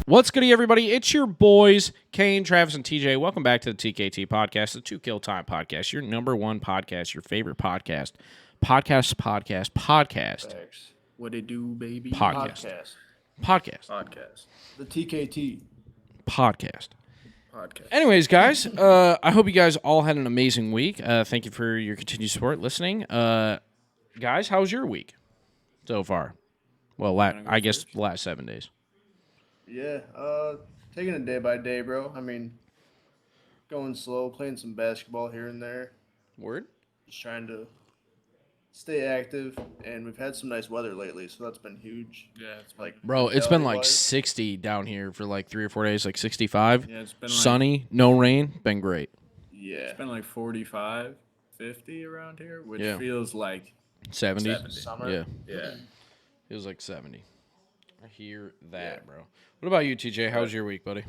What's good, everybody? It's your boys, Kane, Travis, and TJ. Welcome back to the TKT podcast, the Two Kill Time podcast, your number one podcast, your favorite podcast. Podcast. Thanks. What it do, baby? Podcast. The TKT. Podcast. Podcast. Anyways, guys, I hope you guys all had an amazing week. Thank you for your continued support, listening. Guys, how's your week so far? Well, I guess the last 7 days. Yeah, taking it day by day, bro. I mean, going slow, playing some basketball here and there. Word? Just trying to stay active, and we've had some nice weather lately, so that's been huge. Yeah, it's Like, Bro, it's been like mentality-wise. 60 down here for like 3 or 4 days, like 65. yeah, it's been Sunny, no rain, been great. Yeah. It's been like 45, 50 around here, which Yeah. feels like 70? 70. Summer. Yeah, yeah. it was like 70. I hear that, bro. What about you, TJ? How's your week, buddy?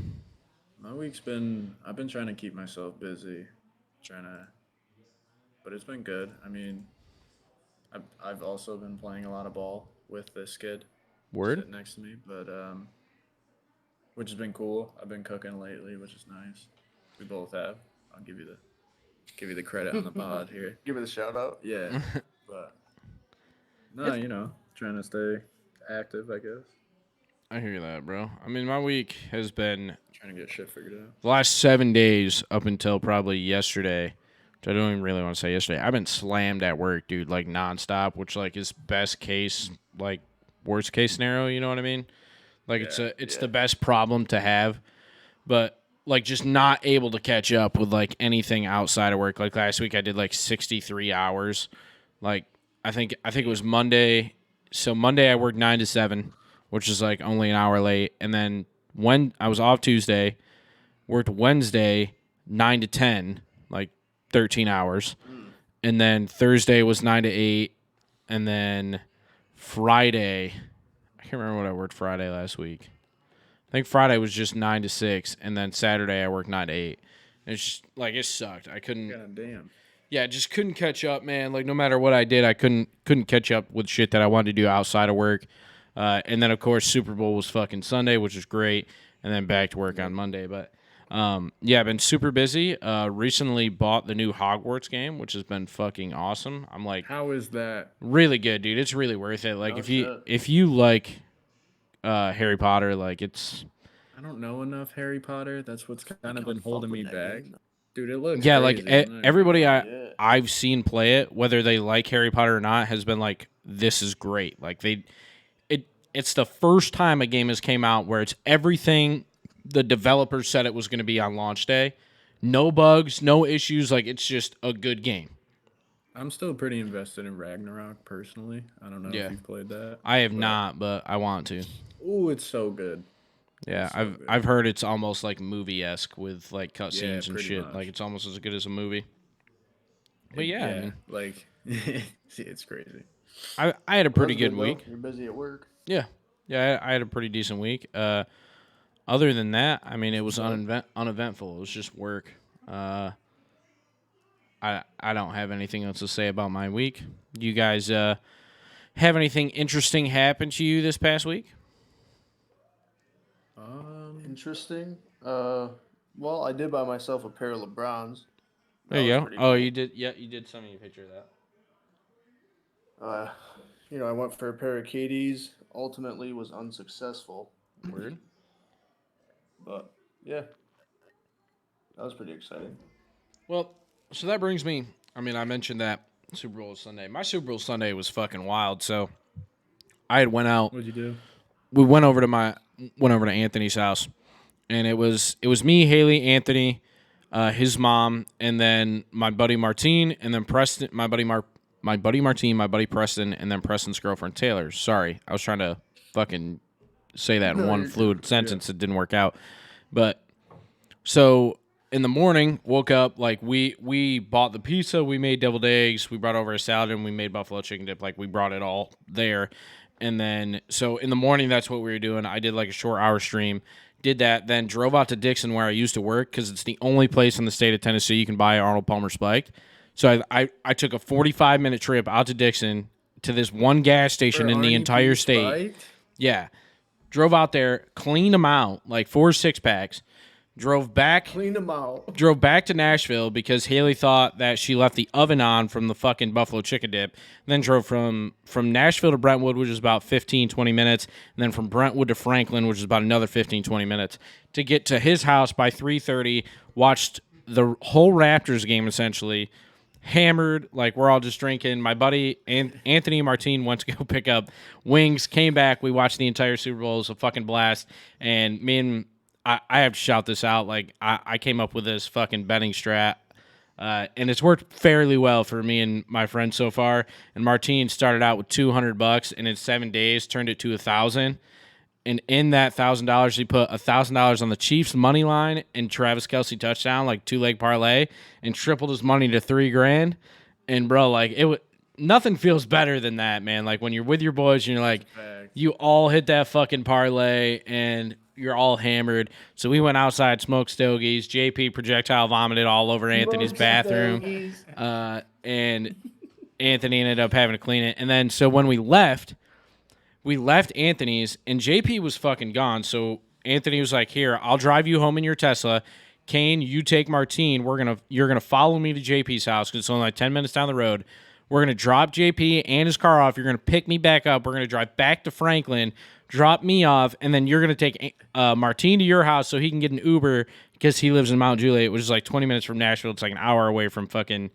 My week's I've been trying to keep myself busy, but it's been good. I mean, I've also been playing a lot of ball with this kid Word? sitting next to me, but which has been cool. I've been cooking lately, which is nice. We both have. I'll give you the credit on the pod here. Give it a shout out. Yeah, but no, trying to stay active, I guess. I hear that, bro. I mean, my week has been Trying to get shit figured out. the last 7 days up until probably yesterday, which I don't even really want to say yesterday. I've been slammed at work, dude, like nonstop, which like is best case, like worst case scenario. You know what I mean? Like it's the best problem to have, but like just not able to catch up with like anything outside of work. Like last week, I did like 63 hours. Like I think it was Monday. So Monday I worked 9 to 7. Which is like only an hour late. And then when I was off Tuesday, worked Wednesday 9 to 10, like 13 hours. And then Thursday was 9 to 8. And then Friday, I can't remember what I worked Friday last week. I think Friday was just 9 to 6. And then Saturday I worked 9 to 8. And it's just like it sucked. I couldn't. God damn. Yeah, just couldn't catch up, man. Like no matter what I did, I couldn't catch up with shit that I wanted to do outside of work. And then, of course, Super Bowl was fucking Sunday, which was great, and then back to work on Monday. But, yeah, I've been super busy. Recently bought the new Hogwarts game, which has been fucking awesome. I'm like, How is that? really good, dude. It's really worth it. Like, No if shit. you like Harry Potter, like, it's... I don't know enough Harry Potter. That's what's kind of been fuck holding with me that back. game. Dude, it looks Yeah, crazy, like, doesn't it? everybody Yeah. I've seen play it, whether they like Harry Potter or not, has been like, this is great. Like, it's the first time a game has came out where it's everything the developers said it was going to be on launch day. No bugs, no issues. Like, it's just a good game. I'm still pretty invested in Ragnarok, personally. I don't know Yeah. if you've played that. I have not, but I want to. Ooh, it's so good. Yeah, So good. I've heard it's almost like movie-esque with like cutscenes Yeah, and pretty shit. much. Like, it's almost as good as a movie. But yeah, I mean, like, it's crazy. I had a pretty That's good though. week. You're busy at work. Yeah, I had a pretty decent week. Other than that, I mean, it was uneventful. It was just work. I don't have anything else to say about my week. Do you guys have anything interesting happen to you this past week? Interesting. Well, I did buy myself a pair of LeBrons. That There you was go. pretty Oh, cool. you did. Yeah, you did send me a picture of that. I went for a pair of KDs. Ultimately, was unsuccessful. Weird. But yeah, that was pretty exciting. Well, so that brings me. I mean, I mentioned that Super Bowl Sunday. My Super Bowl Sunday was fucking wild. So I had went out. What'd you do? We went over to Anthony's house, and it was me, Haley, Anthony, his mom, and then my buddy Martine, and then Preston, my buddy Martine, my buddy Preston, and then Preston's girlfriend Taylor. Sorry, I was trying to fucking say that in one fluid sentence. It didn't work out. But so in the morning, woke up, like we bought the pizza, we made deviled eggs, we brought over a salad, and we made buffalo chicken dip. Like we brought it all there. And then, so in the morning, that's what we were doing. I did like a short hour stream, did that, then drove out to Dixon where I used to work because it's the only place in the state of Tennessee you can buy Arnold Palmer Spiked. So I took a 45-minute trip out to Dixon to this one gas station in the entire state. Yeah. Drove out there, cleaned them out, like 4 6-packs. Drove back Clean them out. drove back to Nashville because Haley thought that she left the oven on from the fucking buffalo chicken dip. Then drove from Nashville to Brentwood, which is about 15, 20 minutes. And then from Brentwood to Franklin, which is about another 15, 20 minutes. To get to his house by 3:30, watched the whole Raptors game essentially. Hammered, like we're all just drinking. My buddy Anthony Martin went to go pick up wings, came back. We watched the entire Super Bowl. It was a fucking blast. And me and I have to shout this out. Like I came up with this fucking betting strat, and it's worked fairly well for me and my friends so far. And Martine started out with $200, and in 7 days turned it to 1,000. And in that $1,000, he put $1,000 on the Chiefs money line and Travis Kelce touchdown, like 2-leg parlay, and tripled his money to $3,000. And bro, like nothing feels better than that, man. Like when you're with your boys, and you're like, you all hit that fucking parlay, and you're all hammered. So we went outside, smoked stogies. JP projectile vomited all over Anthony's bathroom. And Anthony ended up having to clean it. And then so when we left Anthony's, and JP was fucking gone. So Anthony was like, here, I'll drive you home in your Tesla. Kane, you take Martine. You're gonna follow me to JP's house because it's only like 10 minutes down the road. We're gonna drop JP and his car off. You're gonna pick me back up. We're gonna drive back to Franklin, drop me off, and then you're gonna take Martine to your house so he can get an Uber because he lives in Mount Juliet, which is like 20 minutes from Nashville. It's like an hour away from fucking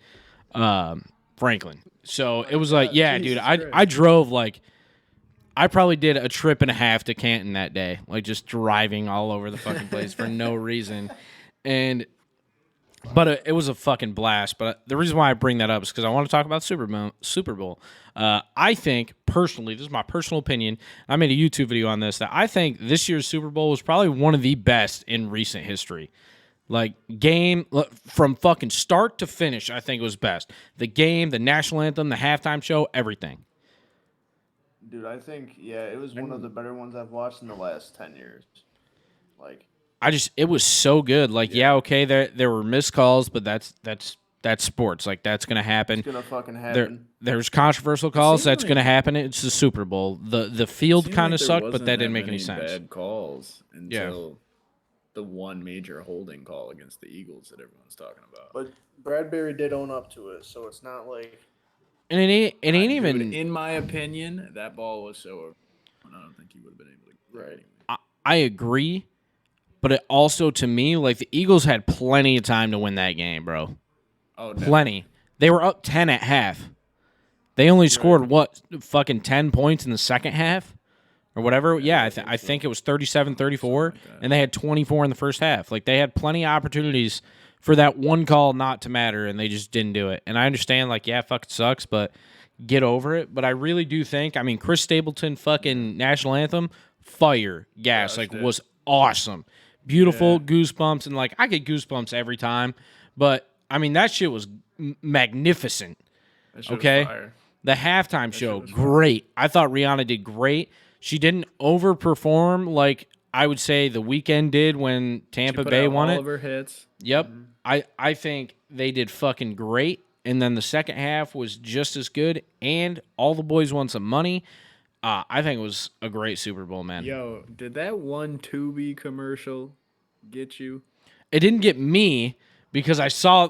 Franklin. So it was like, yeah, dude, I drove like. I probably did a trip and a half to Canton that day, like just driving all over the fucking place for no reason. But it was a fucking blast. But the reason why I bring that up is because I want to talk about Super Bowl. I think, personally, this is my personal opinion. I made a YouTube video on this, that I think this year's Super Bowl was probably one of the best in recent history. Like, game, from fucking start to finish, I think it was best. The game, the national anthem, the halftime show, everything. Dude, I think, yeah, it was one of the better ones I've watched in the last 10 years. Like, it was so good. Like, yeah, okay, there were missed calls, but that's sports. Like, that's gonna happen. It's gonna fucking happen. There's controversial calls. That's gonna happen. It's the Super Bowl. The field kind of sucked, but that didn't make any sense. Bad calls until the one major holding call against the Eagles that everyone's talking about. But Bradbury did own up to it, so it's not like. And it ain't even. Dude, in my opinion, that ball was so. I don't think he would have been able to. Right. Anyway. I agree, but it also, to me, like, the Eagles had plenty of time to win that game, bro. Oh, plenty. They were up 10 at half. They only scored fucking 10 points in the second half or whatever. Yeah, I think it was 37-34, like, and they had 24 in the first half. Like, they had plenty of opportunities for that one call not to matter, and they just didn't do it. And I understand, like, yeah, fuck, it sucks, but get over it. But I really do think, I mean, Chris Stapleton fucking national anthem, fire, gas, like, was awesome. Beautiful, goosebumps, and, like, I get goosebumps every time. But, I mean, that shit was magnificent. Okay? The halftime show, great. I thought Rihanna did great. She didn't overperform like I would say The Weeknd did when Tampa Bay won it. All of her hits. Yep. Mm-hmm. I think they did fucking great. And then the second half was just as good. And all the boys won some money. I think it was a great Super Bowl, man. Yo, did that one Tubi commercial get you? It didn't get me because I saw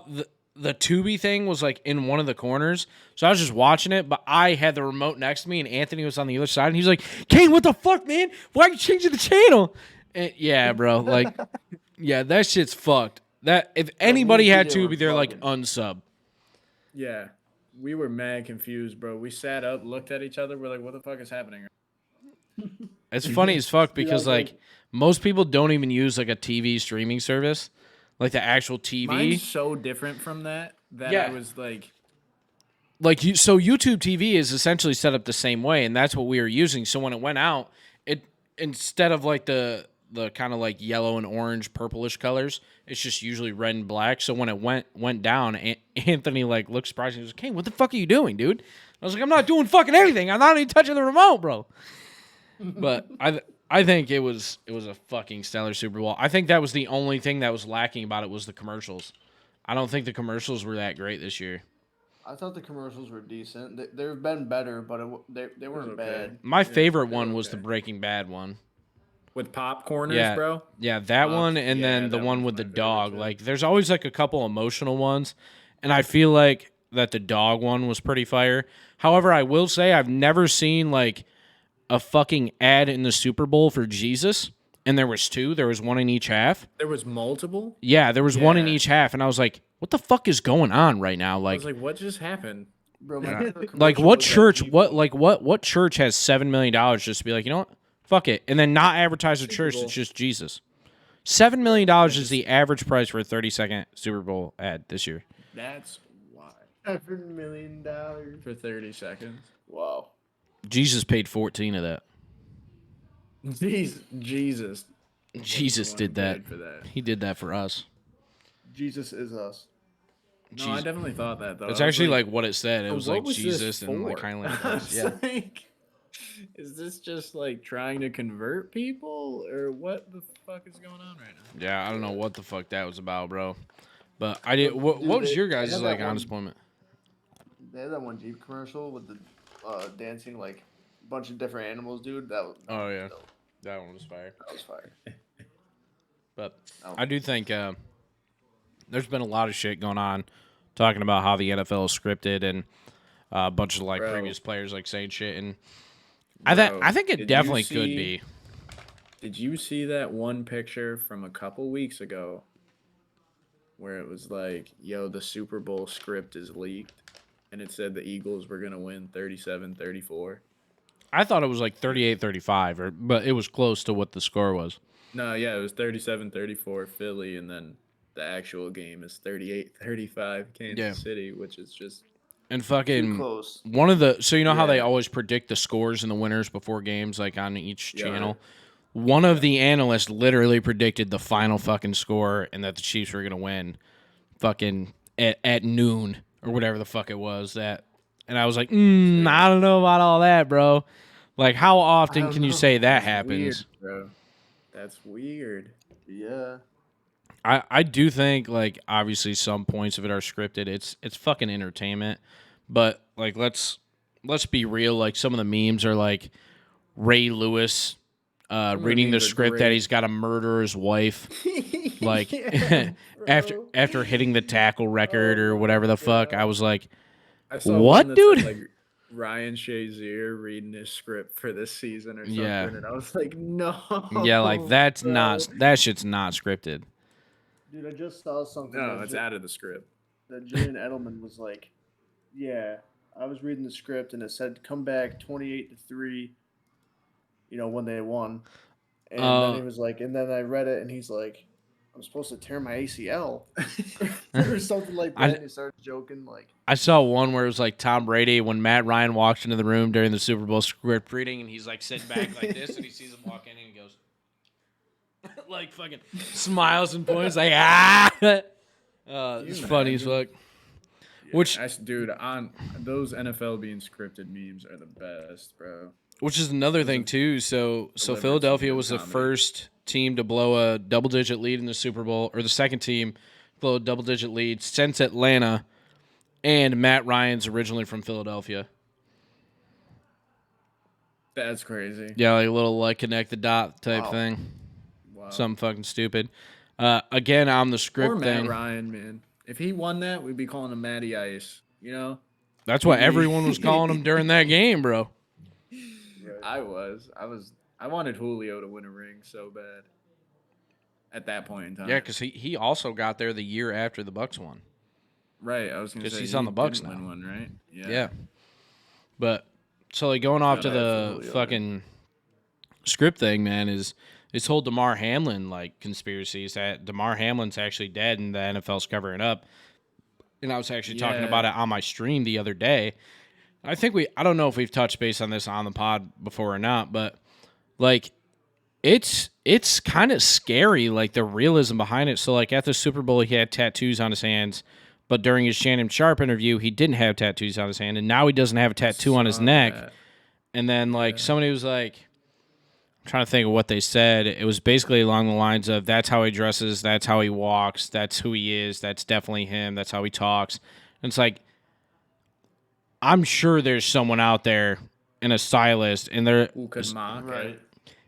the Tubi thing was like in one of the corners. So I was just watching it, but I had the remote next to me and Anthony was on the other side. And he's like, Kane, what the fuck, man? Why are you changing the channel? And, yeah, bro. Like, yeah, that shit's fucked. That if anybody had Tubi, they're like unsub. Yeah, we were mad confused, bro. We sat up, looked at each other. We're like, what the fuck is happening? It's funny as fuck because like most people don't even use like a TV streaming service, like the actual TV. Mine's so different from that I was like so YouTube TV is essentially set up the same way, and that's what we were using. So when it went out, it instead of like the kind of like yellow and orange purplish colors, it's just usually red and black. So when it went down, Anthony like looked surprised. He was like, "Hey, what the fuck are you doing, dude?" I was like, "I'm not doing fucking anything. I'm not even touching the remote, bro." But I think it was a fucking stellar Super Bowl. I think that was the only thing that was lacking about it was the commercials. I don't think the commercials were that great this year. I thought the commercials were decent. They've been better, but they weren't bad. My favorite one was the Breaking Bad one. with popcorners, Yeah, bro. yeah, that one, and Yeah, then the that one one's with my the favorite, dog. too. Like, there's always like a couple emotional ones, and I feel like that the dog one was pretty fire. However, I will say I've never seen like a fucking ad in the Super Bowl for Jesus, and there was two. There was one in each half. There was multiple. Yeah, there was one in Yeah. each half, and I was like, "What the fuck is going on right now?" I was like, what just happened? Bro, my favorite Like commercial what was that church? Jeep What one. like what church has $7 million just to be like, you know what? Fuck it, and then not advertise the church. Bowl. It's just Jesus. $7 million is the average price for a 30-second Super Bowl ad this year. That's why. $7 million. For 30 seconds. Wow. Jesus paid 14 of that. Jesus. Jesus the one did who that. paid for that. He did that for us. Jesus is us. No, I definitely thought that though. It's I was actually like what it said. It "Oh, was what like was this Jesus and like for?" kind I of was yeah. like, is this just like trying to convert people, or what the fuck is going on right now? Yeah, I don't know what the fuck that was about, bro. But I did. What Dude, was they- your they guys' had like that honest one- appointment? They had that one Jeep commercial with the dancing like a bunch of different animals, dude. Oh yeah, that one was fire. That was fire. But Oh. I do think there's been a lot of shit going on talking about how the NFL is scripted and a bunch of like Bro. previous players like saying shit, and Bro, I think it did you definitely could see- be. Did you see that one picture from a couple weeks ago where it was like, yo, the Super Bowl script is leaked and it said the Eagles were going to win 37-34? I thought it was like 38-35, but it was close to what the score was. No, yeah, it was 37-34 Philly, and then the actual game is 38-35 Kansas Yeah. City, which is just And Too fucking close. one of the so you know how they Yeah. always predict the scores and the winners before games like on each Yeah. channel. One of the analysts literally predicted the final fucking score and that the Chiefs were gonna win, fucking at noon or whatever the fuck it was. That and I was like, I don't know about all that, bro. Like, how often don't can you know. say that weird, happens? bro. That's weird. Yeah. I do think like obviously some points of it are scripted. It's fucking entertainment, but like let's be real. Like some of the memes are like Ray Lewis the reading the memes are script that great. he's got to murder his wife, like Yeah, after hitting the tackle record or whatever the fuck. I was like, I saw What, one that dude? said, like Ryan Shazier reading his script for this season or something, Yeah. and I was like, no. yeah, like that's bro. not that shit's not scripted. Dude, I just saw something. No, that it's out of the script. that Julian Edelman was like, "Yeah, I was reading the script and it said come back 28-3. You know when they won, and then he was like, and then I read it and he's like, I'm supposed to tear my ACL or something like that. I- and he started joking like, I saw one where it was like Tom Brady when Matt Ryan walks into the room during the Super Bowl script reading, and he's like sitting back like this, and he sees him walk in, and he goes, like fucking smiles and points like it's funny as fuck. Which Dude, on those NFL being scripted memes are the best, bro. which is another thing too. So some Philadelphia good was the comedy. first team to blow a double-digit lead in the Super Bowl, or the second team to blow a double-digit lead since Atlanta. And Matt Ryan's originally from Philadelphia. That's crazy. Yeah, like a little like connect the dot type Wow. thing. Wow. Something fucking stupid. Again, on the Poor script Matt thing. Ryan, man. If he won that, we'd be calling him Matty Ice. You know? That's what everyone was calling him during that game, bro. I wanted Julio to win a ring so bad. At that point in time. Yeah, because he also got there the year after the Bucks won. Right, I was gonna 'Cause say he's on the Bucks didn't win now. one, right? Yeah. But so like going off to Shout out to the Julio, fucking script thing, man, is this whole DeMar Hamlin like conspiracies that DeMar Hamlin's actually dead and the NFL's covering it up. And I was actually talking Yeah. about it on my stream the other day. I don't know if we've touched base on this on the pod before or not, but like it's kind of scary, like the realism behind it. So like at the Super Bowl, he had tattoos on his hands, but during his Shannon Sharp interview, he didn't have tattoos on his hand, and now he doesn't have a tattoo on his Saw neck. that. And then like somebody was like, I'm trying to think of what they said. It was basically along the lines of that's how he dresses, that's how he walks, that's who he is, that's definitely him, that's how he talks. And it's like I'm sure there's someone out there and a stylist, and they're Who could mock right. it?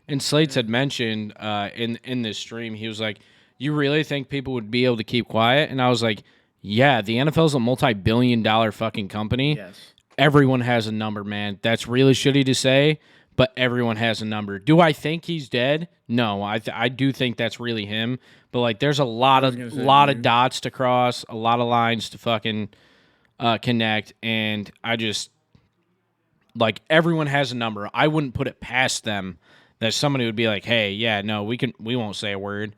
And Slates had mentioned in this stream, he was like, "You really think people would be able to keep quiet?" And I was like, "Yeah, the NFL's a multi-billion-dollar fucking company. Yes. Everyone has a number, man. That's really shitty to say, but everyone has a number. Do I think he's dead? No, I do think that's really him. But like, there's a lot was of gonna say, lot of you- dots to cross, a lot of lines to fucking connect, and I just like everyone has a number. I wouldn't put it past them that somebody would be like, "Hey, yeah, no, we won't say a word."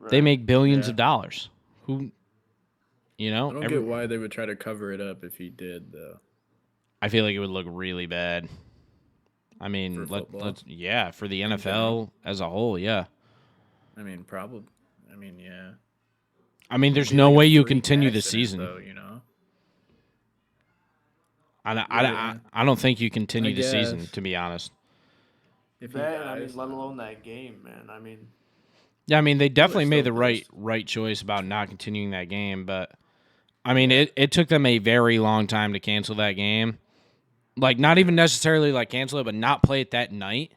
They Right. make billions Yeah. of dollars. Who, you know, I don't get why they would try to cover it up if he did, though. I feel like it would look really bad. I mean, For football? yeah, for the In NFL general? as a whole, yeah. I mean, probably. I mean, yeah. I mean, there's It'd be no like a way you freak continue the accident, season. though, you know? I don't think you continue I the season, guess. to be honest. If he That, and I dies, mean, let alone that game, man. I mean, Yeah, I mean, they definitely made still the right choice about not continuing that game, but I mean, it took them a very long time to cancel that game. Like, not even necessarily like cancel it, but not play it that night.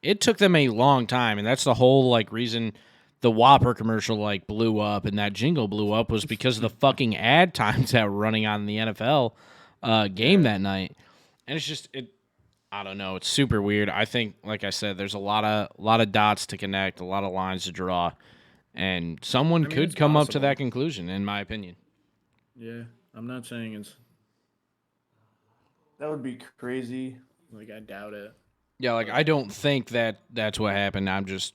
It took them a long time, and that's the whole like reason the Whopper commercial like blew up and that jingle blew up was because of the fucking ad times that were running on the NFL game that night. And it's just I don't know, it's super weird. I think, like I said, there's a lot of dots to connect, a lot of lines to draw, and someone I mean, could it's come up to possible. that conclusion, in my opinion. yeah, I'm not saying it's that would be crazy. like I doubt it. Yeah, like I don't think that's what happened. I'm just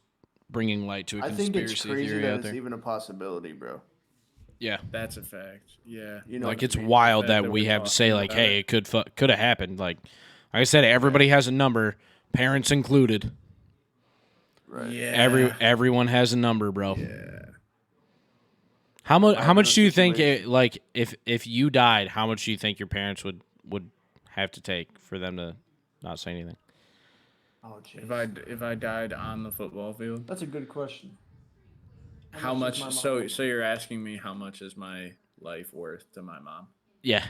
bringing light to a I think it's conspiracy crazy theory that out it's there. even a possibility, bro. Yeah. That's a fact. Yeah. You know Like what I it's mean? wild fact that that we we're have to say talking like, about hey, it. it could have happened. Like I said, everybody has a number, parents included. Right. Yeah. Everyone has a number, bro. Yeah. How much? I've How been in much a do you think? situation- Like if you died, how much do you think your parents would have to take for them to not say anything? Oh, jeez. If I died on the football field, That's a good question. how does much? my mom So owe? so you're asking me how much is my life worth to my mom? Yeah.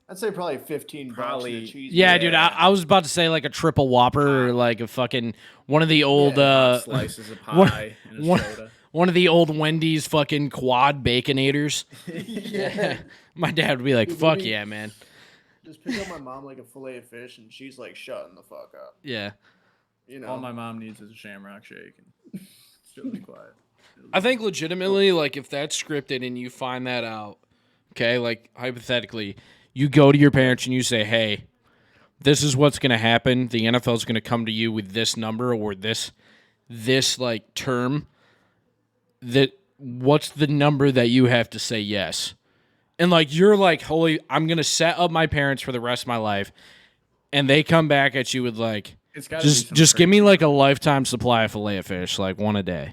I'd say probably 15 bucks and Probably- a cheese. Yeah, dude. Yeah. I was about to say like a triple Whopper or like a fucking one of the old Yeah, Hot slices of one- pie and a one- soda. one of the old Wendy's fucking quad baconators. Yeah. My dad would be like, Dude, "Fuck maybe- yeah, man." Just pick up my mom like a fillet of fish, and she's like shutting the fuck up. Yeah. You know. All my mom needs is a Shamrock Shake, and she'll be quiet. I think legitimately, like, if that's scripted and you find that out, okay, like, hypothetically, you go to your parents and you say, hey, this is what's going to happen. The NFL is going to come to you with this number or this like, term. What's the number that you have to say yes? And, like, you're like, holy, I'm going to set up my parents for the rest of my life. And they come back at you with, like, It's gotta be some just give me, crazy like, a lifetime supply of filet of fish, like, one a day.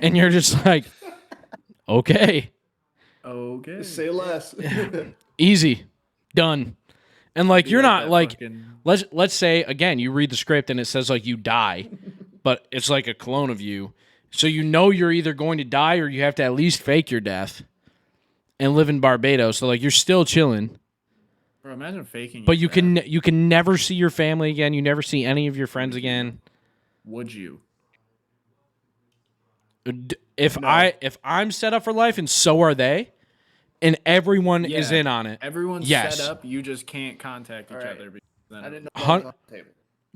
And you're just like, okay, Okay. Just say less. easy, done. And like Be you're like not that like fucking- let's say again you read the script and it says like you die, but it's like a clone of you. So you know you're either going to die or you have to at least fake your death and live in Barbados. So like you're still chilling, Bro, imagine faking. but your death. you can never see your family again. You never see any of your friends again. Would you? If I'm set up for life and so are they, and everyone is Yeah. in on it. Everyone's Yes. set up. You just can't contact each Alright. other. Because then I didn't know Hun- that was on the table.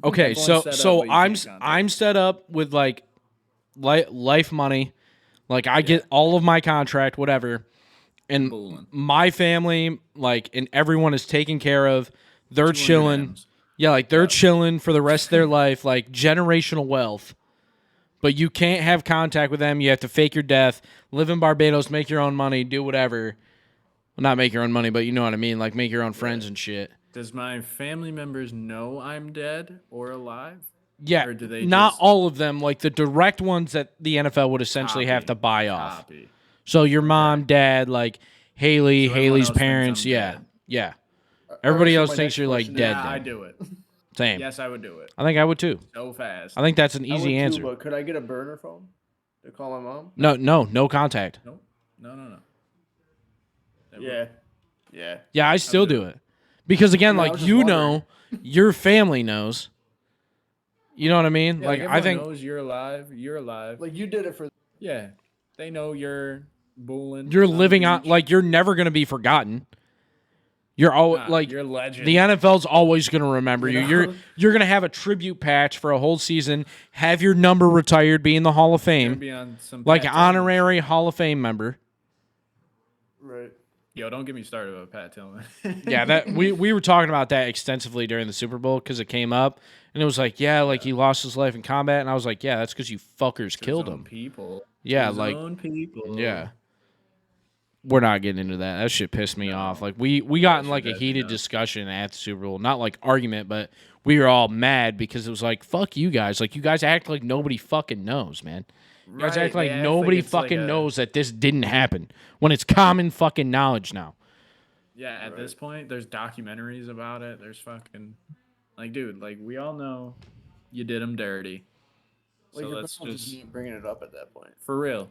Okay, Everyone's so set up, so but you I'm can't contact I'm set up with like life money, like I get all of my contract, whatever, and Bullin'. my family, like, and everyone is taken care of. They're 200 chilling, M's. yeah, like they're chilling for the rest of their life, like generational wealth. But you can't have contact with them. You have to fake your death, live in Barbados, make your own money, do whatever. Well, not make your own money, but you know what I mean, like make your own friends and shit. Does my family members know I'm dead or alive? Yeah, Or do they not just- all of them. Like the direct ones that the NFL would essentially have to buy off. Copy. So your mom, dad, like Haley, So everyone Haley's else thinks parents, I'm yeah, dead. yeah. Alright, Everybody so else my thinks next you're like question dead. Yeah, I dead. do it. Same. Yes, I would do it. I think I would too. So fast. I think that's an I would easy too, answer. but could I get a burner phone to call my mom? No contact. Nope. No. That Yeah. Yeah. Yeah, I still do do it because again, I mean, I like was just you wondering. know, your family knows. You know what I mean? Yeah, Like I everyone think knows you're alive. You're alive. Like, you did it for. Yeah, they know you're bulling. you're on the living on beach. like you're never gonna be forgotten. You're all Nah, like you're a legend. the NFL's always gonna remember you. You know? You're gonna have a tribute patch for a whole season. Have your number retired, be in the Hall of You're gonna Fame, be on some like Pat an Tillman honorary shit. Hall of Fame member. Right. Yo, don't get me started about Pat Tillman. Yeah, that we were talking about that extensively during the Super Bowl because it came up, and it was like, yeah, like he lost his life in combat, and I was like, yeah, that's because you fuckers killed His own him. people. Yeah, His like own people. yeah. We're not getting into that. That shit pissed me No. off. Like we got in like a shit drives me heated nuts. discussion at the Super Bowl, not like argument, but we were all mad because it was like, fuck you guys. Like you guys act like nobody fucking knows, man. You guys act like they nobody it's like fucking a- knows that this didn't happen when it's common fucking knowledge now. Yeah, at this point, there's documentaries about it. There's fucking, like, dude, like we all know, you did him dirty. Like, So you're let's just just bringing it up at that point. for real.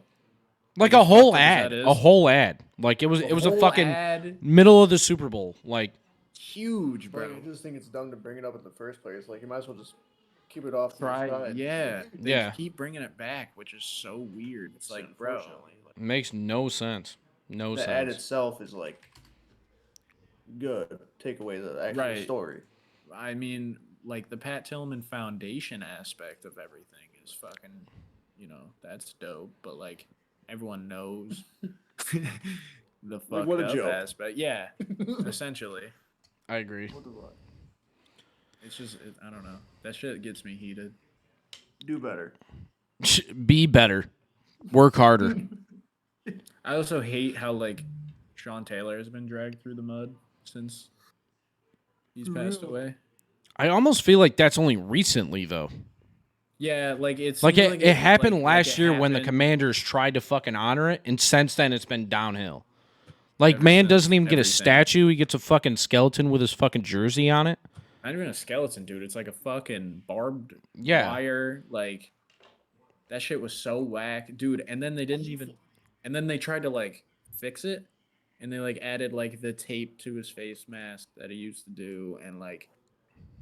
Like as a whole fucked up as ad, that a is. whole ad. Like it was a Whole fucking ad, middle of the Super Bowl. Like huge, Bro, bro. I just think it's dumb to bring it up in the first place. Like, you might as well just keep it off to the Try, side. yeah, they Yeah. keep bringing it back, which is so weird. It's like, bro, Unfortunately, like, makes no sense. No the ad sense. itself is like good. Take away the actual Right. story. I mean, like the Pat Tillman Foundation aspect of everything is fucking, that's dope. But like, everyone knows the fucked what a up joke. aspect. Yeah, essentially. I agree. What the fuck? It's just, I don't know. That shit gets me heated. Do better. Be better. Work harder. I also hate how like Sean Taylor has been dragged through the mud since he's passed away. I almost feel like that's only recently though. Yeah, like it's Like seems it happened like last it year when the happened. Commanders tried to fucking honor it, and since then it's been downhill. Like Ever man since, doesn't even get a everything. statue; he gets a fucking skeleton with his fucking jersey on it. Not even a skeleton, dude. It's like a fucking barbed Yeah. wire. Like that shit was so whack, dude. And then they didn't even. And then they tried to like fix it, and they like added like the tape to his face mask that he used to do, and like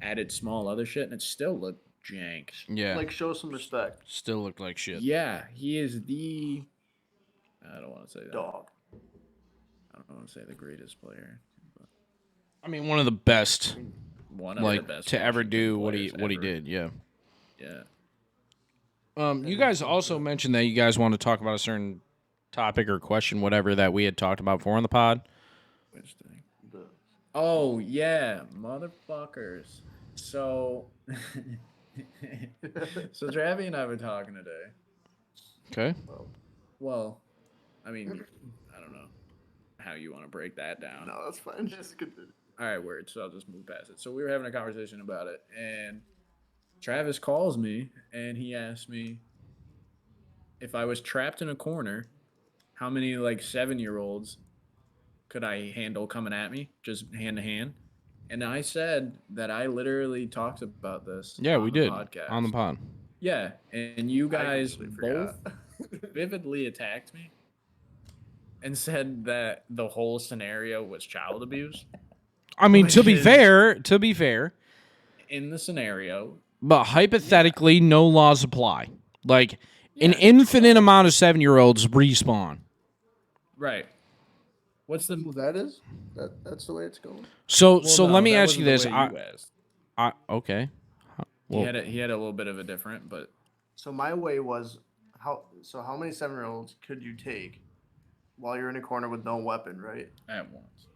added small other shit, and it still looked jank. Yeah, Like, show some respect. still looked like shit. Yeah, he is the. I don't want to say that. Dog. I don't want to say the greatest player. But I mean, one of the best, one of like the best to ever Washington do what he players ever. did. Yeah. Yeah. You guys also mentioned that you guys want to talk about a certain topic or question, whatever that we had talked about before on the pod. Which thing? Oh yeah, motherfuckers. So, so Travi and I were talking today. Okay. Well, I mean, I don't know how you want to break that down. No, that's fine. Just continue. All right, word. So I'll just move past it. So we were having a conversation about it, and Travis calls me and he asked me if I was trapped in a corner, how many like 7-year-olds could I handle coming at me, just hand to hand? And I said that I literally talked about this. Yeah, on we the did podcast. on the pod. Yeah, and you guys completely both vividly attacked me and said that the whole scenario was child abuse. I mean, to Which be is- fair, In the scenario, but hypothetically, no laws apply. Like an Yeah. infinite amount of 7-year-olds respawn. right? What's the Well, that is? That's the way it's going? So, well, so no, let me that ask you wasn't this. the way you asked. Okay. He Well, had a little bit of a different, but So my way was how many 7-year-olds could you take while you're in a corner with no weapon, right? at once.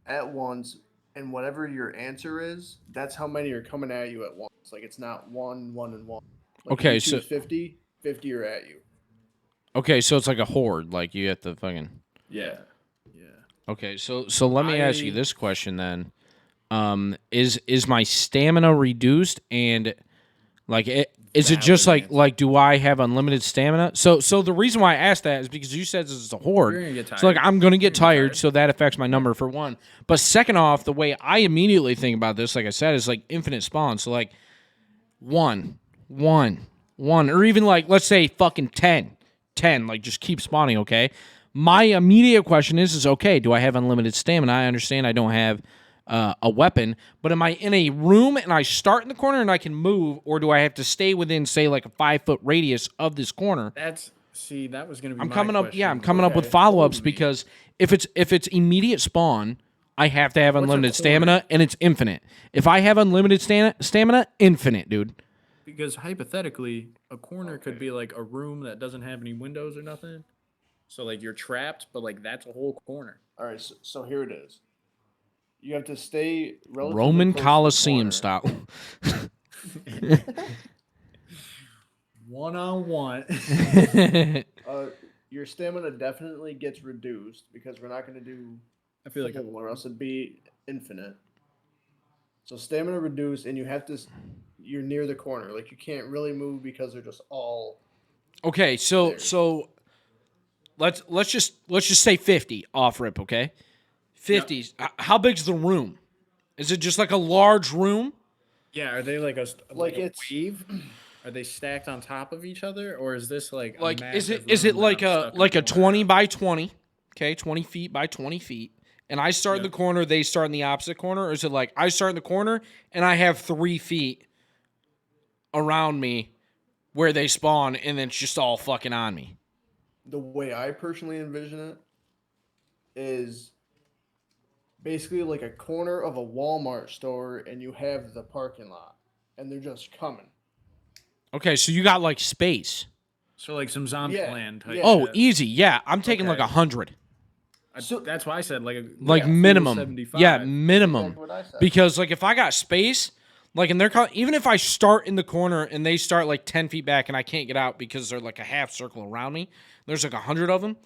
At once, and whatever your answer is, that's how many are coming at you at once. Like, it's not one, and one. Like, Okay, if you so- choose 50 are at you. okay, so it's like a horde. Like you have to fucking. Yeah. Okay, so let me ask you I- this question then. Is my stamina reduced and like is it just Valid like do I have unlimited stamina? So the reason why I asked that is because you said this is a horde. You're gonna get tired. So like I'm gonna get tired, tired. so that affects my number for one. But second off, the way I immediately think about this, like I said, is like infinite spawn. So like one, or even like let's say fucking 10, like just keep spawning, okay? My immediate question is okay, do I have unlimited stamina? I understand I don't have a weapon. But am I in a room and I start in the corner and I can move, or do I have to stay within, say, like a 5-foot radius of this corner? That was going to be I'm my coming up. question. Yeah, I'm coming up with follow-ups because if it's immediate spawn, I have to have What's a unlimited corner? stamina and it's infinite. If I have unlimited stamina, infinite, dude. Because hypothetically, a corner could be like a room that doesn't have any windows or nothing. So like you're trapped, but like that's a whole corner. All right, so here it is. You have to stay relatively Roman close to the Coliseum corner. style. 1-on-1. Your stamina definitely gets reduced because we're not going to do I feel like full, or else it'd be infinite. So stamina reduced, and you're near the corner. Like you can't really move because they're just all. Okay, so let's just say 50 off rip, okay? 50. How big's the room? Is it just like a large room? yeah, are they like a Like a it's- wave? Are they stacked on top of each other, or is this like a Like is it massive room like that I'm a stuck in like a corner 20 of? by 20? Okay, 20 feet by 20 feet. And I start in the corner, they start in the opposite corner, or is it like I start in the corner and I have 3 feet around me where they spawn and then it's just all fucking on me? The way I personally envision it is basically like a corner of a Walmart store, and you have the parking lot, and they're just coming. Okay, so you got like space. So like some zombie land type. yeah. Oh, shit. easy. Yeah, I'm taking like Okay. 100. So- That's why I said like Like Yeah, minimum. 75. Yeah, minimum. Exactly what I said. Because like if I got space, like and even if I start in the corner and they start like 10 feet back and I can't get out because they're like a half circle around me, there's like 100 of them.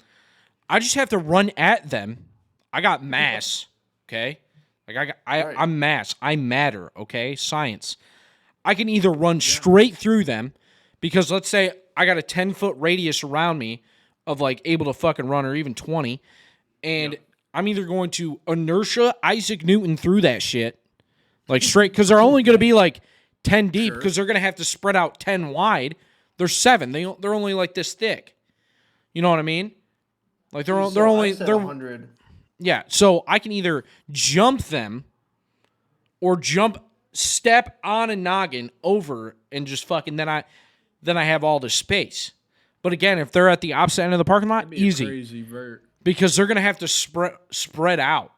I just have to run at them. I got mass, okay? Like I'm mass. I matter, okay? Science. I can either run straight through them because let's say I got a 10-foot radius around me of like able to fucking run, or even 20, and I'm either going to inertia Isaac Newton through that shit, like straight, because they're only going to be like 10 deep because they're going to have to spread out 10 wide. They're 7. They're only like this thick. You know what I mean? Like they're only 100. yeah. So I can either jump them or step on a noggin over and just fucking then I have all the space. But again, if they're at the opposite end of the parking lot, That'd be a easy. crazy vert. Because they're gonna have to spread out.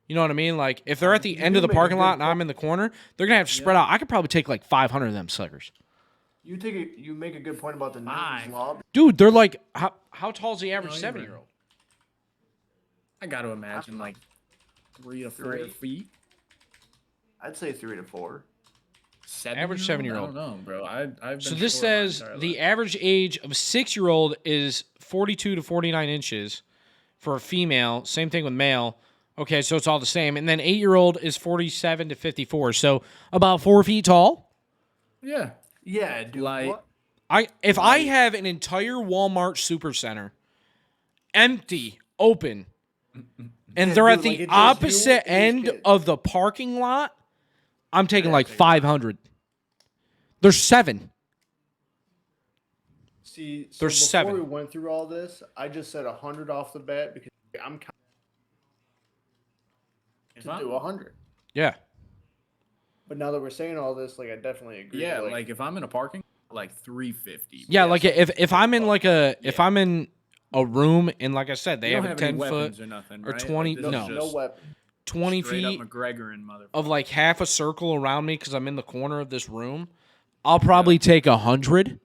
You know what I mean? Like if they're at the end of the make a parking good lot and I'm in the corner, they're gonna have to spread out. I could probably take like 500 of them suckers. You make a good point about the Newton's Five. law. Dude, they're like how tall is the average No, 7-year-old? I got to imagine like 3 to 4 Three. feet. I'd say 3 to 4. Average 7-year-old. I don't know, bro. I've been So this short my says entire the life. average age of 6-year-old is 42 to 49 inches for a female. Same thing with male. Okay, so it's all the same. And then 8-year-old is 47 to 54. So about 4 feet tall. Yeah. Yeah, dude. Like- What? If I have an entire Walmart supercenter empty, open, and Yeah, they're at dude, like, the it's just you opposite and these end kids. of the parking lot, I'm taking like 500. There's 7. See, so There's before 7. we went through all this, I just said 100 off the bat because I'm to do 100. Yeah. But now that we're saying all this, like I definitely agree. Yeah, like if I'm in a parking, like 350. Yeah, like if I'm in like if I'm in a room and like I said, they You have don't a have any 10 foot weapons or nothing, or right? 20 Like, this no. is no just weapon. 20 straight feet up McGregor and motherfucker. of like half a circle around me because I'm in the corner of this room, I'll probably take 100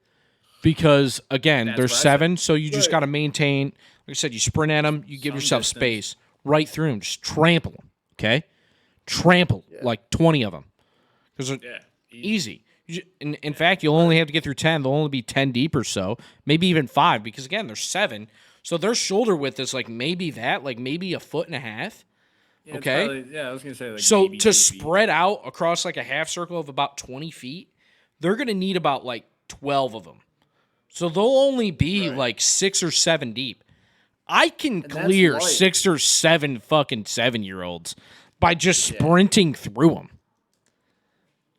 because again, That's there's what I 7, so you just Right. got to maintain. Like I said, you sprint at them, you give Some yourself distance. space right through them, just trample them. Okay, trample like 20 of them because Yeah. easy. In fact, you'll only have to get through 10. They'll only be 10 deep or so, maybe even 5, because again, there's 7. So their shoulder width is like maybe maybe a foot and a half. Yeah, it's Okay. probably- yeah, I was gonna say like. So maybe to 2 feet. spread out across like a half circle of about 20 feet, they're going to need about like 12 of them. So they'll only be like 6 or 7 deep. I can that's clear light. 6 or 7 fucking 7-year-olds by just sprinting through them.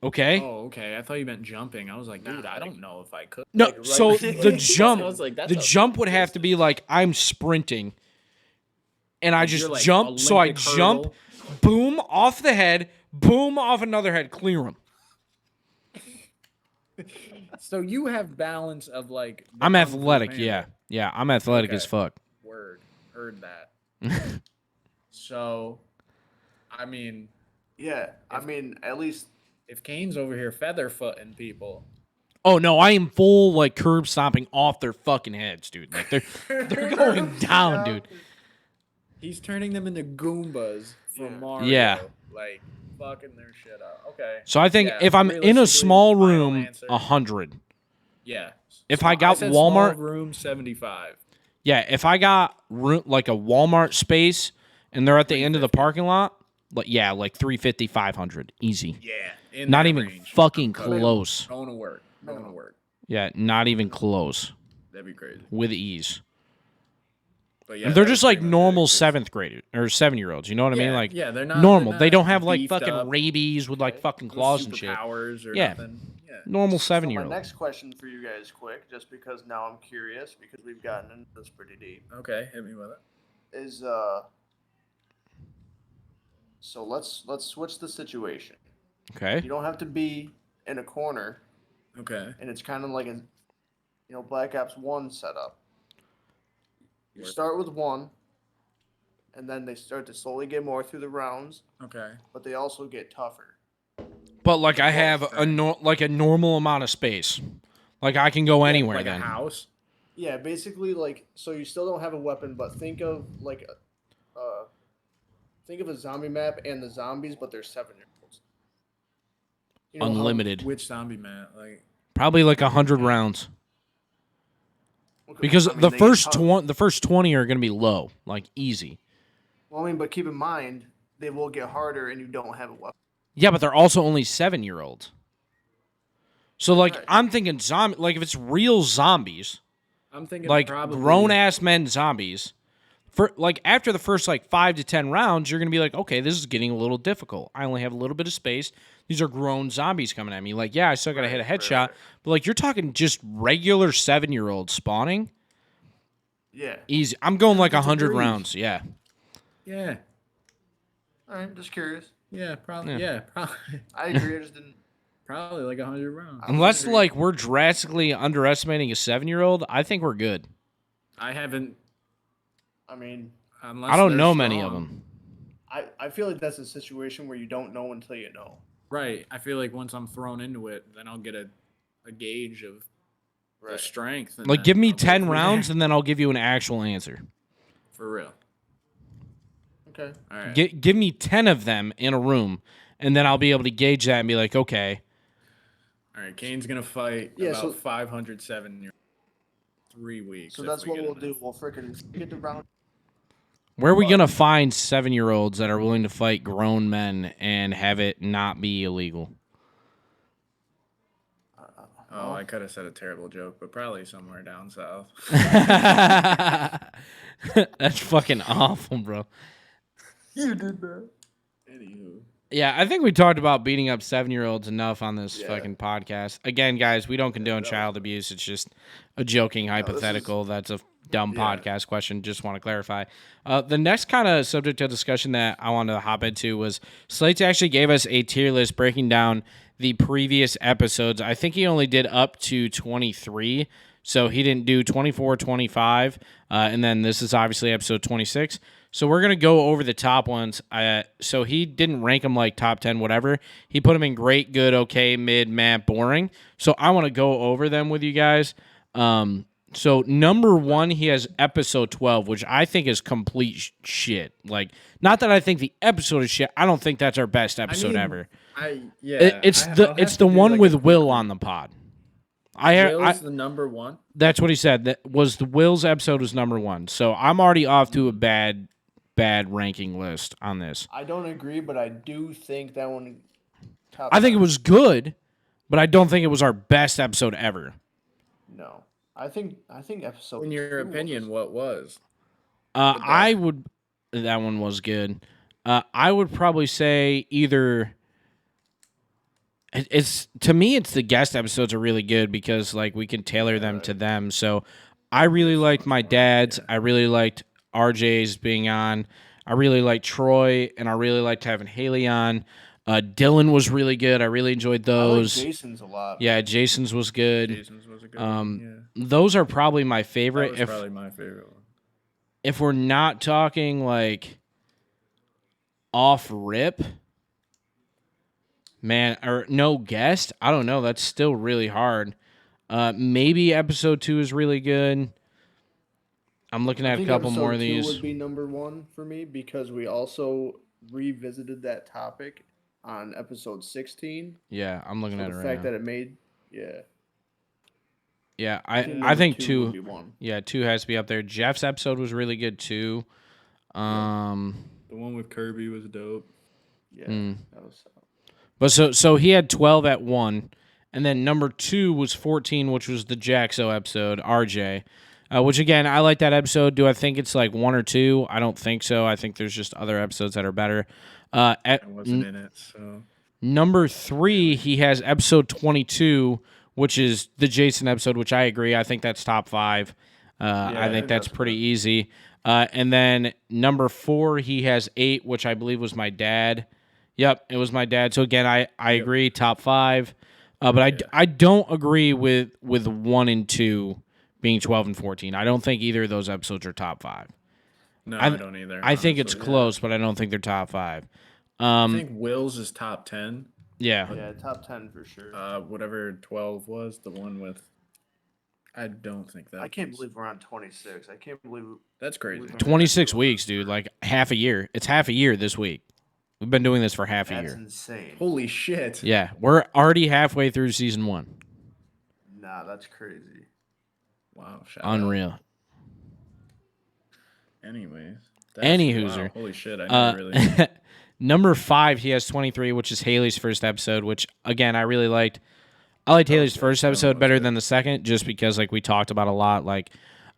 Okay? Oh, okay. I thought you meant jumping. I was like, dude, I don't know if I could. No, right- so the jump, I was like, that's the a jump would have to be like I'm sprinting, and I just You're like jump. So I Olympic jump, hurdle. boom off the head, boom off another head, clear them. So you have balance of like. the I'm Kung Fu athletic, Panda. yeah. I'm athletic Okay. as fuck. Word. Heard that. So, I mean, Yeah, I mean, at least if Kane's over here featherfooting people, Oh no, I am full like curb stomping off their fucking heads, dude. Like they're going down, dude. he's turning them into Goombas from Yeah. Mario. Yeah. Like fucking their shit up. Okay. So I think Yeah, if I'm in a realistically, small final room, answer, 100. Yeah. If I got said Walmart- small room 75. Yeah, if I got like a Walmart space and they're at the end of the parking lot, like 350, 500, easy. Yeah. In Not that even range. fucking I'm cutting. close. Going to work. Going to work. Yeah, not even close That'd be crazy. with ease. But yeah, And they're that was just like pretty much normal it. 7th grade or 7-year-olds. You know what I mean? Yeah, Like yeah, they're not normal. they're They not don't have like beefed fucking up rabies with like fucking claws and shit. superpowers or Yeah. nothing. Yeah. Normal So my 7-year-old. next question for you guys, quick, just because now I'm curious, because we've gotten into this pretty deep, Okay, hit me with it. is so let's switch the situation. Okay. You don't have to be in a corner, Okay. and it's kind of like a, Black Ops 1 setup. You Work. start with one, and then they start to slowly get more through the rounds, Okay. but they also get tougher. But like I have Right. a normal amount of space. Like I can go anywhere like then. a house. Yeah, basically, like, so you still don't have a weapon, but think of like think of a zombie map and the zombies, but they're 7-year-olds. You know how- Unlimited. Which zombie man? Like Probably like 100 rounds. Okay, Because I mean, the they get first tough. the first 20 are going to be low, like easy. Well, I mean, but keep in mind they will get harder, and you don't have a weapon. Yeah, but they're also only 7-year-olds. So like Right. I'm thinking zombie, like if it's real zombies, I'm thinking like probably grown ass men zombies, for like after the first like 5 to 10 rounds, you're going to be like, "Okay, this is getting a little difficult. I only have a little bit of space. These are grown zombies coming at me." Like, yeah, I still got to hit a headshot, but like you're talking just regular 7-year-olds spawning. Yeah. Easy. I'm going like That's a 100 breeze. rounds. Yeah. Yeah. All right, just curious. Yeah, probably. Yeah. Yeah, probably. I agree. I just didn't. Probably like 100 rounds. Unless agree. like we're drastically underestimating a 7-year-old, I think we're good. I haven't. I mean, Unless I don't they're know many of strong. them. I feel like that's a situation where you don't know until you know. Right. I feel like once I'm thrown into it, then I'll get a gauge of the strength. And Like, then give me I'll go 10 from rounds there. and then I'll give you an actual answer. For real. Okay. All right. Give me 10 of them in a room, and then I'll be able to gauge that and be like, okay. All right. Kane's gonna fight Yeah, about so- 507 years. 3 weeks. So if that's we what get we'll him do. in. We'll freaking get the round. Where are we But- going to find 7-year-olds that are willing to fight grown men and have it not be illegal? Oh, I could have said a terrible joke, but probably somewhere down south. That's fucking awful, bro. You did that. Anywho. Yeah, I think we talked about beating up 7-year-olds enough on this Yeah. fucking podcast. Again, guys, we don't condone child abuse. It's just a joking hypothetical. That's a dumb podcast question. Just want to clarify. The next kind of subject of discussion that I wanted to hop into was Slates actually gave us a tier list breaking down the previous episodes. I think he only did up to 23, so he didn't do 24, 25, and then this is obviously episode 26. So we're going to go over the top ones. So he didn't rank them like top 10, whatever. He put them in great, good, okay, mid, meh, boring. So I want to go over them with you guys. So number 1, he has episode 12, which I think is complete shit. Like, not that I think the episode is shit. I don't think that's our best episode ever. It's the one with Will on the pod. Will's the number one. That's what he said. That was the Will's episode was number 1. So I'm already off to a bad ranking list on this. I don't agree, but I do think that one. I think it was good, but I don't think it was our best episode ever. No, I think episode. In your 2 opinion, what was? I would. That one was good. I would probably say either. It's to me, it's the guest episodes are really good because like we can tailor them to them. So I really liked my dad's. I really liked RJ's being on. I really liked Troy, and I really liked having Haley on. Dylan was really good. I really enjoyed I like those. Jason's a lot. Yeah, man. Jason's was good. Jason's was a good one. Yeah, Those are probably my that favorite. was probably my favorite one. If we're not talking like off rip, man, or no guest, I don't know. That's still really hard. Maybe episode 2 is really good. I'm looking I at a think couple more episode of 2 these. would be number 1 for me because we also revisited that topic on episode 16. Yeah, I'm looking So at the it right fact now. that it made, yeah, Yeah, I think I number think 2 would 2. be 1. Yeah, 2 has to be up there. Jeff's episode was really good too. Um, The one with Kirby was dope. Yeah, that was. but so he had 12 at 1, and then number 2 was 14, which was the Jaxo episode, RJ. Which again, I like that episode. Do I think it's like 1 or 2? I don't think so. I think there's just other episodes that are better. I wasn't in it, so Number 3, he has episode 22, which is the Jason episode, which I agree. I think that's top 5. I think that's pretty easy. And then number 4, he has 8, which I believe was my dad. Yep, it was my dad. So again, I agree, top 5. But I don't agree with 1 and 2 being 12 and 14. I don't think either of those episodes are top 5. no, I don't either. I think it's honestly. close, but I don't think they're top 5. I think Will's is top 10. Yeah. Yeah, top 10 for sure. Whatever 12 was, the one with. I don't think that. I can't believe we're on 26. I can't believe. That's crazy. 26 weeks, dude. Like half a year. It's half a year this week. We've been doing this for half a That's year. insane. Holy shit. Yeah, we're already halfway through season 1. Nah, that's crazy. Wow. Shout out. Unreal. Anyways. Any Wow, Hooser. holy shit. I never really. Number 5, he has 23, which is Haley's first episode, which again I really liked. I liked Haley's first episode better than the second, just because like we talked about a lot. Like,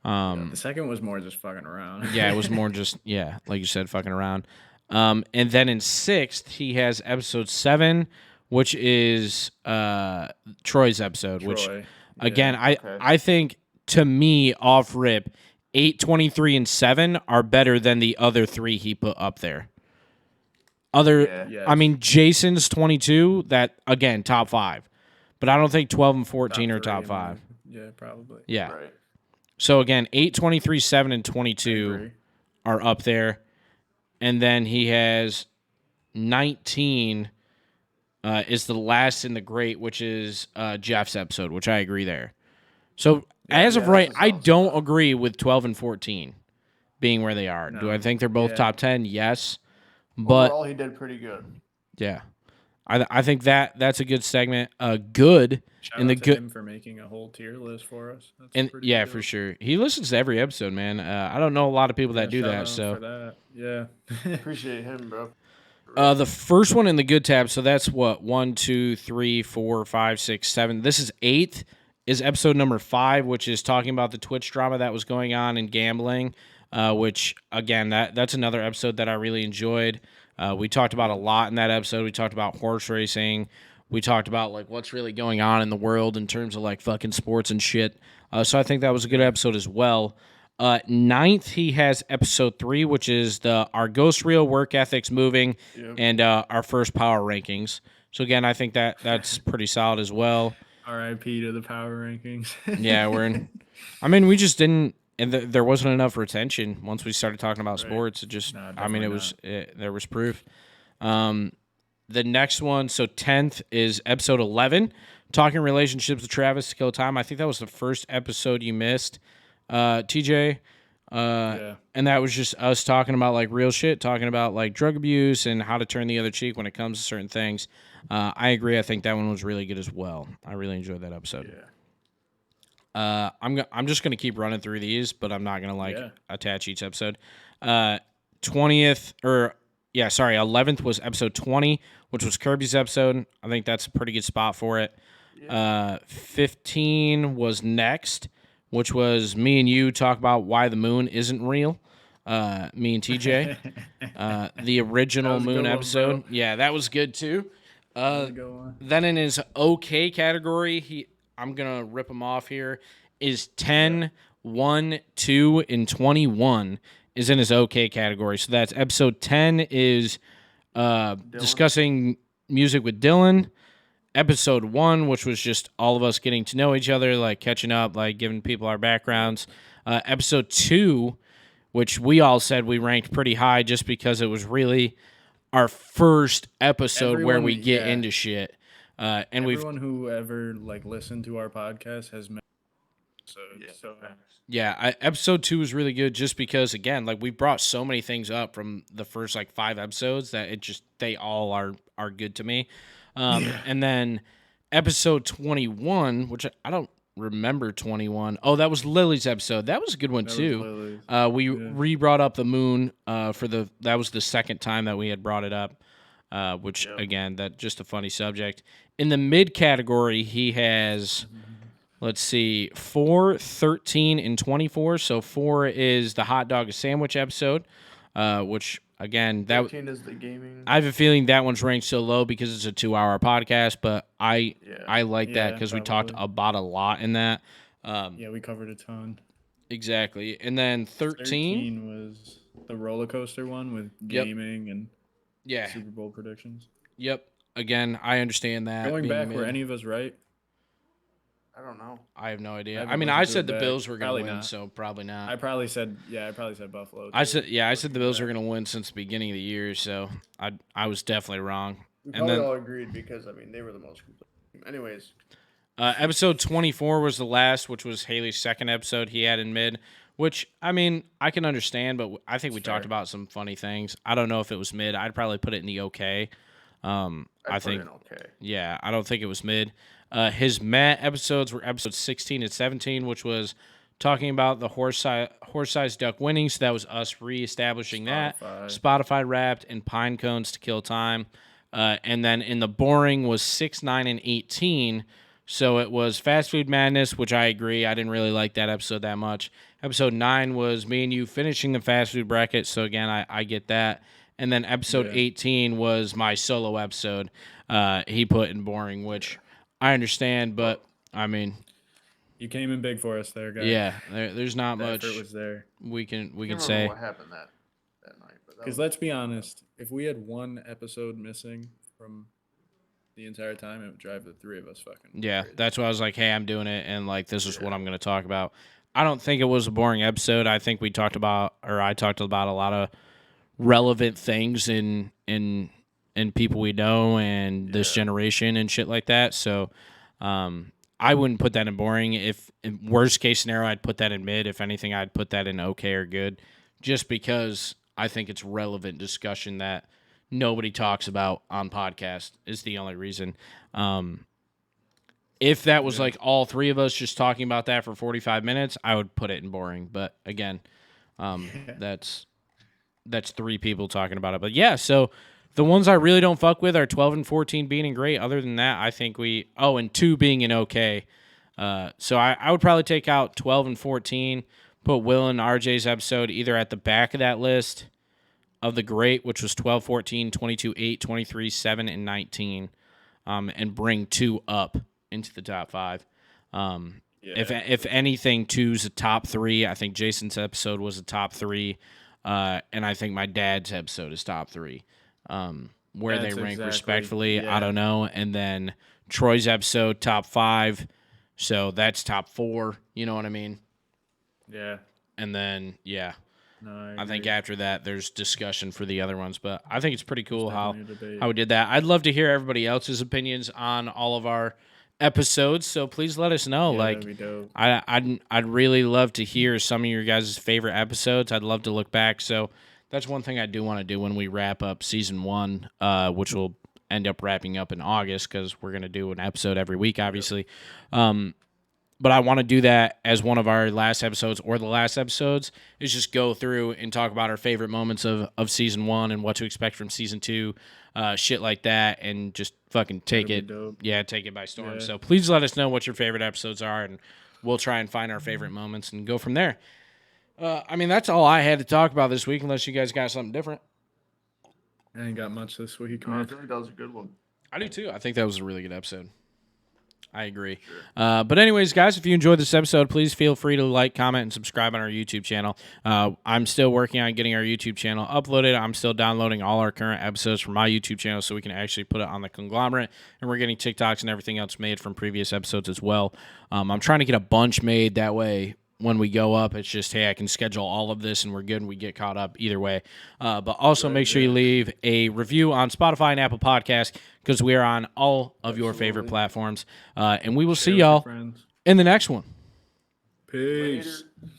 The second was more just fucking around. yeah, it was more just like you said, fucking around. And then in 6th, he has episode 7, which is Troy's episode. Which Troy. again, I think to me off rip, 8, 23, and 7 are better than the other 3 he put up there. Yes. I mean, Jason's 22. That again, top 5. But I don't think 12 and 14 are top 5. Yeah, probably. Yeah. Right. So again, 8, 23, 7, and I 22 agree. are up there. And then he has 19 is the last in the great, which is Jeff's episode, which I agree there. So as of right, I don't agree with 12 and 14 being where they are. Do I think they're both top 10? Yes. But overall, he did pretty good. yeah. I think that's a good segment. Good Shout in the out to good him for making a whole tier list for us. That's and pretty yeah, dope. for sure. He listens to every episode, man. I don't know a lot of people that do Shout that. out So for that. Yeah. Appreciate him, bro. the first one in the good tab. So that's what 1, 2, 3, 4, 5, 6, 7. This is 8th. Is episode number 5, which is talking about the Twitch drama that was going on in gambling. Which again, that's another episode that I really enjoyed. We talked about a lot in that episode. We talked about horse racing. We talked about like what's really going on in the world in terms of like fucking sports and shit. So I think that was a good episode as well. 9th, he has episode 3, which is our ghost reel, work ethics, moving, and our first power rankings. So again, I think that's pretty solid as well. R.I.P. to the power rankings. Yeah, we're in. I mean, we just didn't, and there wasn't enough retention once we started talking about sports. It just, I mean, there was proof. The next one, so 10th is episode 11, talking relationships with Travis to kill time. I think that was the first episode you missed, TJ. Yeah. And that was just us talking about like real shit, talking about like drug abuse and how to turn the other cheek when it comes to certain things. I agree. I think that one was really good as well. I really enjoyed that episode. Yeah. I'm just gonna keep running through these, but I'm not gonna attach each episode. 11th was episode 20, which was Kirby's episode. I think that's a pretty good spot for it. 15 was next, which was me and you talk about why the moon isn't real. Me and TJ, the original moon one, episode. bro. Yeah, that was good too. Go on. Then in his okay category, I'm going to rip him off here, is 10, 1, 2, and 21 is in his okay category. So that's episode 10 is discussing music with Dylan. Episode 1, which was just all of us getting to know each other, like catching up, like giving people our backgrounds. Episode 2, which we all said we ranked pretty high just because it was really our first episode where we get into shit. And everyone who ever like listened to our podcast has met. Episode 2 was really good just because, again, like we brought so many things up from the first like 5 episodes that they all are good to me. And then episode 21, which I don't remember 21. Oh, that was Lily's episode. That was a good one too. We brought up the moon that was the second time that we had brought it up. Which again, that just a funny subject. In the mid category, he has, let's see, 4, 13, and 24. So 4 is the hot dog sandwich episode, which again, that 13 is the gaming. I have a feeling that one's ranked so low because it's a 2-hour podcast, but I like that because we talked about a lot in that. We covered a ton. Exactly. And then 13 was the roller coaster one with gaming and Super Bowl predictions. Yep. Again, I understand that. Going back, were any of us right? I don't know. I have no idea. I mean, I said the Bills were going to win, so probably not. I probably said Buffalo. I said the Bills were going to win since the beginning of the year, so I was definitely wrong. We probably all agreed because, I mean, they were the most complete team. Anyways. Episode 24 was the last, which was Haley's second episode he had in mid, which, I mean, I can understand, but I think we talked about some funny things. I don't know if it was mid. I'd probably put it in the okay. I think, okay. Yeah, I don't think it was mid. His Matt episodes were episodes 16 and 17, which was talking about the horse-sized duck winning. So that was us reestablishing that. Spotify Wrapped and Pine Cones to Kill Time. And then in the boring was 6, 9, and 18. So it was Fast Food Madness, which I agree. I didn't really like that episode that much. Episode 9 was me and you finishing the fast food bracket. So again, I get that. And then episode 18 was my solo episode. He put in boring, which I understand, but I mean, you came in big for us there, guys. Yeah, there's not much. Effort was there. We can say what happened that night. Because let's be honest, if we had one episode missing from the entire time, it would drive the three of us fucking crazy. That's why I was like, hey, I'm doing it, and like this is what I'm going to talk about. I don't think it was a boring episode. I think I talked about a lot of relevant things in people we know and this generation and shit like that. So I wouldn't put that in boring. If in worst case scenario, I'd put that in mid. If anything, I'd put that in okay or good, just because I think it's relevant discussion that nobody talks about on podcast is the only reason. If that was like all three of us just talking about that for 45 minutes, I would put it in boring. But again, that's three people talking about it. But yeah, so the ones I really don't fuck with are 12 and 14 being great. Other than that, I think and 2 being an okay. So I would probably take out 12 and 14, put Will and RJ's episode either at the back of that list of the great, which was 12, 14, 22, 8, 23, 7, and 19, and bring 2 up into the top 5. If anything, 2's a top 3. I think Jason's episode was a top 3, and I think my dad's episode is top 3. Where they rank respectfully, I don't know. And then Troy's episode, top 5. So that's top 4. You know what I mean? Yeah. And then, No, I think after that, there's discussion for the other ones. But I think it's pretty cool how we did that. I'd love to hear everybody else's opinions on all of our episodes. So please let us know. That'd be dope. I'd really love to hear some of your guys' favorite episodes. I'd love to look back. So that's one thing I do want to do when we wrap up season 1, which will end up wrapping up in August because we're going to do an episode every week, obviously. But I want to do that as one of our last episodes or the last episodes is just go through and talk about our favorite moments of season 1 and what to expect from season 2, shit like that, and just fucking take it by storm. Yeah. So please let us know what your favorite episodes are, and we'll try and find our favorite moments and go from there. I mean, that's all I had to talk about this week, unless you guys got something different. I ain't got much this week, man. I feel like that was a good one. I do too. I think that was a really good episode. I agree. But anyways, guys, if you enjoyed this episode, please feel free to like, comment, and subscribe on our YouTube channel. I'm still working on getting our YouTube channel uploaded. I'm still downloading all our current episodes from my YouTube channel so we can actually put it on the conglomerate. And we're getting TikToks and everything else made from previous episodes as well. I'm trying to get a bunch made that way. When we go up, it's just, hey, I can schedule all of this and we're good and we get caught up either way. But also make sure you leave a review on Spotify and Apple Podcasts because we are on all of your favorite platforms. And we will see y'all in the next one. Peace. Later.